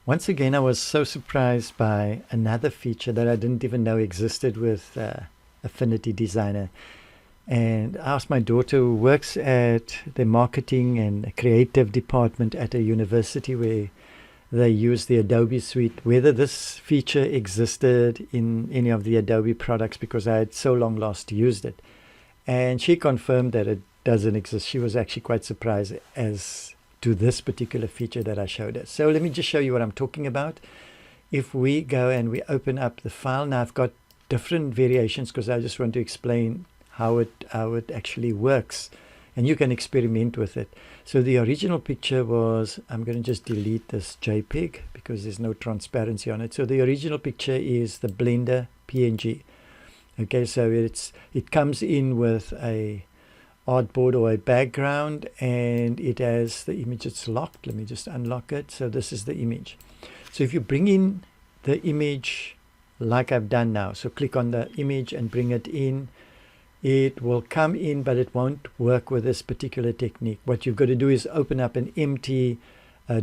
Once again, I was so surprised by another feature that I didn't even know existed with Affinity Designer. And I asked my daughter, who works at the marketing and creative department at a university where they use the Adobe suite, whether this feature existed in any of the Adobe products, because I had so long last used it. And she confirmed that it doesn't exist. She was actually quite surprised as to this particular feature that I showed her. So let me just show you what I'm talking about. If we go and we open up the file, now I've got different variations because I just want to explain how it actually works, and you can experiment with it. So the original picture was, I'm going to just delete this JPEG because there's no transparency on it. So the original picture is the Blender PNG. Okay, so it comes in with a artboard or a background, and it has the image. It's locked. Let me just unlock it. So this is the image. So if you bring in the image like I've done now, so click on the image and bring it in, it will come in, but it won't work with this particular technique. What you've got to do is open up an empty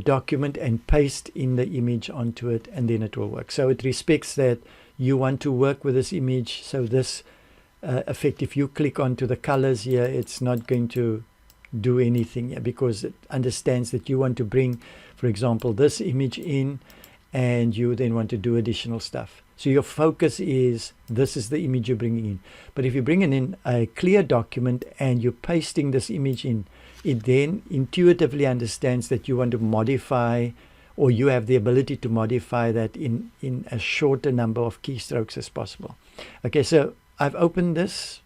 document and paste in the image onto it, and then it will work. So it respects that you want to work with this image. So this effect, if you click onto the colors here, it's not going to do anything here because it understands that you want to bring, for example, this image in, and you then want to do additional stuff. So your focus is, this is the image you're bringing in. But if you're bringing in a clear document and you're pasting this image in, it then intuitively understands that you want to modify, or you have the ability to modify that in a shorter number of keystrokes as possible. Okay, so I've opened this.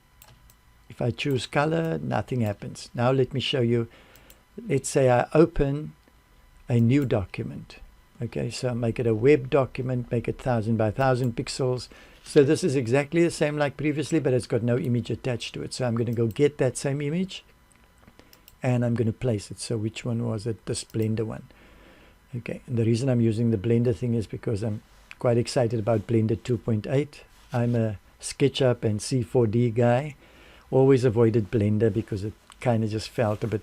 If I choose color, nothing happens. Now let me show you. Let's say I open a new document. Okay, so make it a web document, make it 1000 by 1000 pixels. So this is exactly the same like previously, but it's got no image attached to it. So I'm going to go get that same image and I'm going to place it. So which one was it? This Blender one. Okay, and the reason I'm using the Blender thing is because I'm quite excited about Blender 2.8. I'm a SketchUp and C4D guy. Always avoided Blender because it kind of just felt a bit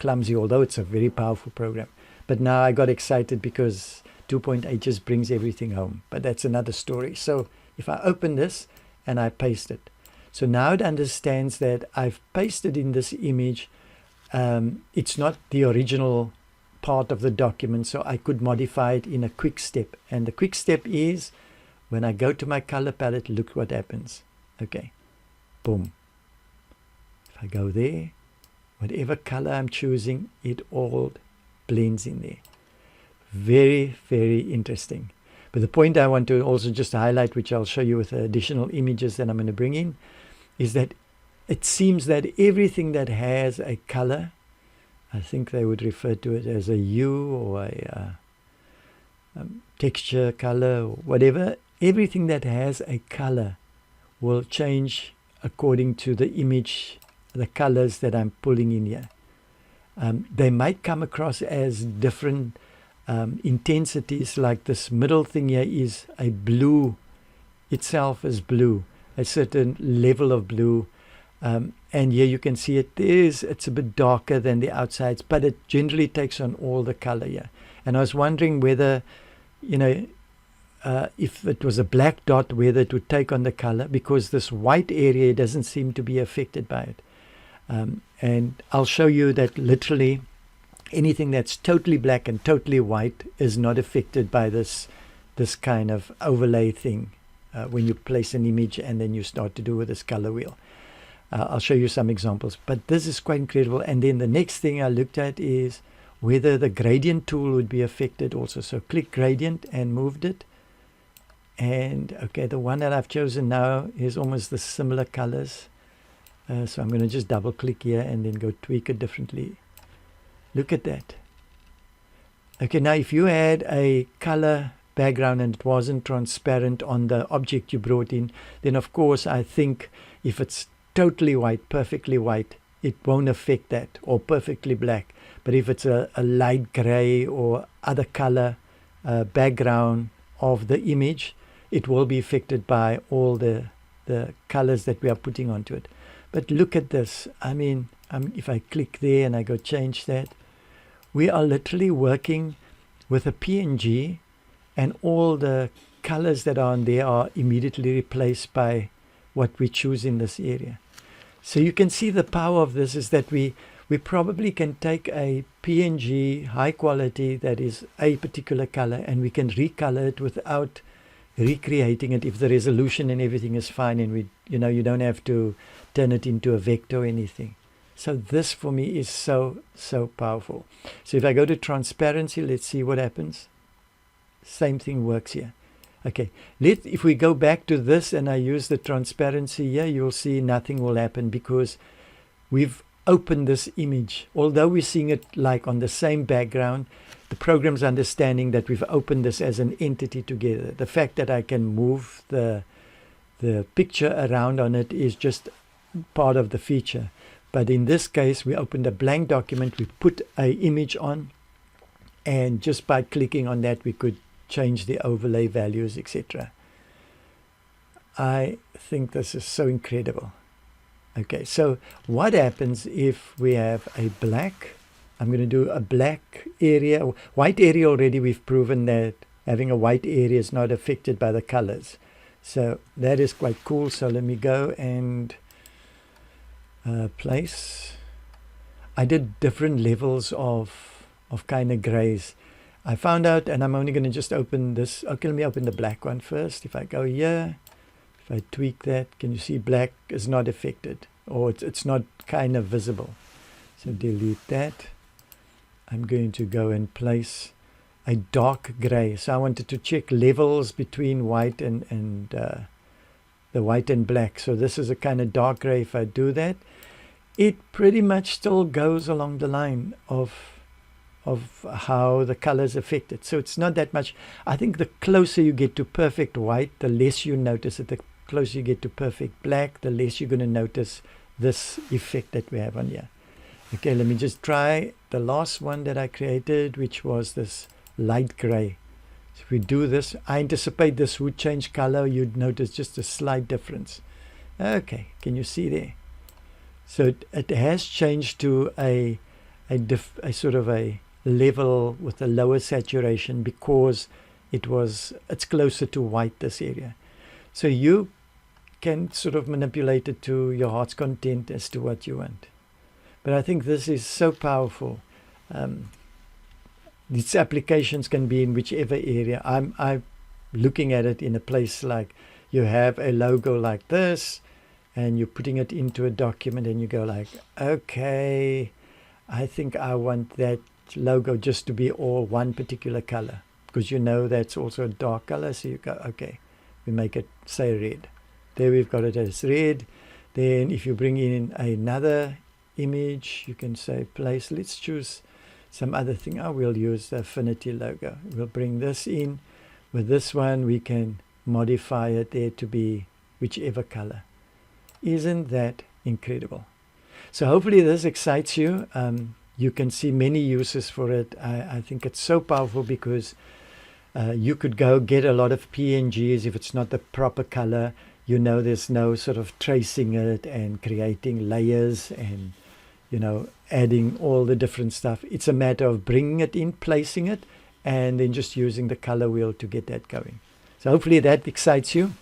clumsy, although it's a very powerful program. But now I got excited because 2.8 just brings everything home. But that's another story. So if I open this and I paste it, so now it understands that I've pasted in this image. It's not the original part of the document, so I could modify it in a quick step. And the quick step is when I go to my color palette, look what happens. Okay, boom. If I go there, whatever color I'm choosing, it all blends in there. Very, very interesting. But the point I want to also just highlight, which I'll show you with the additional images that I'm going to bring in, is that it seems that everything that has a color, I think they would refer to it as a hue or a texture color or whatever, everything that has a color will change according to the image, the colors that I'm pulling in here. They might come across as different intensities, like this middle thing here is a blue, itself is blue, a certain level of blue. And here you can see it's a bit darker than the outsides, but it generally takes on all the color here. And I was wondering whether, if it was a black dot, whether it would take on the color, because this white area doesn't seem to be affected by it. And I'll show you that literally anything that's totally black and totally white is not affected by this kind of overlay thing when you place an image and then you start to do with this color wheel. I'll show you some examples, but this is quite incredible. And then the next thing I looked at is whether the gradient tool would be affected also. So click gradient and moved it. And okay, the one that I've chosen now is almost the similar colors. So I'm going to just double click here and then go tweak it differently. Look at that. Okay, now if you had a color background and it wasn't transparent on the object you brought in, then of course I think if it's totally white, perfectly white, it won't affect that, or perfectly black. But if it's a light gray or other color background of the image, it will be affected by all the colors that we are putting onto it. But look at this. I mean, if I click there and I go change that, we are literally working with a PNG, and all the colors that are on there are immediately replaced by what we choose in this area. So you can see the power of this is that we probably can take a PNG high quality that is a particular color, and we can recolor it without recreating it if the resolution and everything is fine, and you don't have to turn it into a vector or anything. So this for me is so powerful. So if I go to transparency, let's see what happens. Same thing works here. Okay, if we go back to this and I use the transparency here, you'll see nothing will happen because we've opened this image. Although we're seeing it like on the same background, the program's understanding that we've opened this as an entity together. The fact that I can move the picture around on it is just part of the feature. But in this case, we opened a blank document, we put an image on, and just by clicking on that, we could change the overlay values, etc. I think this is so incredible. Okay, so what happens if we have a black? I'm going to do a black area. White area already, we've proven that having a white area is not affected by the colors. So that is quite cool. So let me go and place. I did different levels of kind of grays. I found out, and I'm only going to just open this. Okay, let me open the black one first. If I go here, if I tweak that, can you see black is not affected, or it's not kind of visible. So delete that. I'm going to go and place a dark gray. So I wanted to check levels between white and the white and black. So this is a kind of dark gray. If I do that, it pretty much still goes along the line of how the colors affect it. So it's not that much. I think the closer you get to perfect white, the less you notice it. The closer you get to perfect black, the less you're going to notice this effect that we have on here. Okay, let me just try the last one that I created, which was this light gray. So if we do this, I anticipate this would change color. You'd notice just a slight difference. Okay, can you see there? So it has changed to a sort of a level with a lower saturation because it's closer to white, this area. So you can sort of manipulate it to your heart's content as to what you want. But I think this is so powerful. These applications can be in whichever area. I'm looking at it in a place like you have a logo like this, and you're putting it into a document, and you go like, okay, I think I want that logo just to be all one particular color, because that's also a dark color. So you go, okay, we make it say red. There we've got it as red. Then if you bring in another image, you can say place. Let's choose some other thing. We'll use the Affinity logo. We'll bring this in. With this one, we can modify it there to be whichever color. Isn't that incredible? So hopefully this excites you. You can see many uses for it. I think it's so powerful because you could go get a lot of PNGs if it's not the proper color. There's no sort of tracing it and creating layers and adding all the different stuff. It's a matter of bringing it in, placing it, and then just using the color wheel to get that going. So hopefully that excites you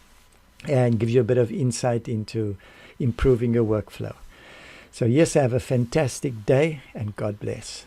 and gives you a bit of insight into improving your workflow. So yes, have a fantastic day, and God bless.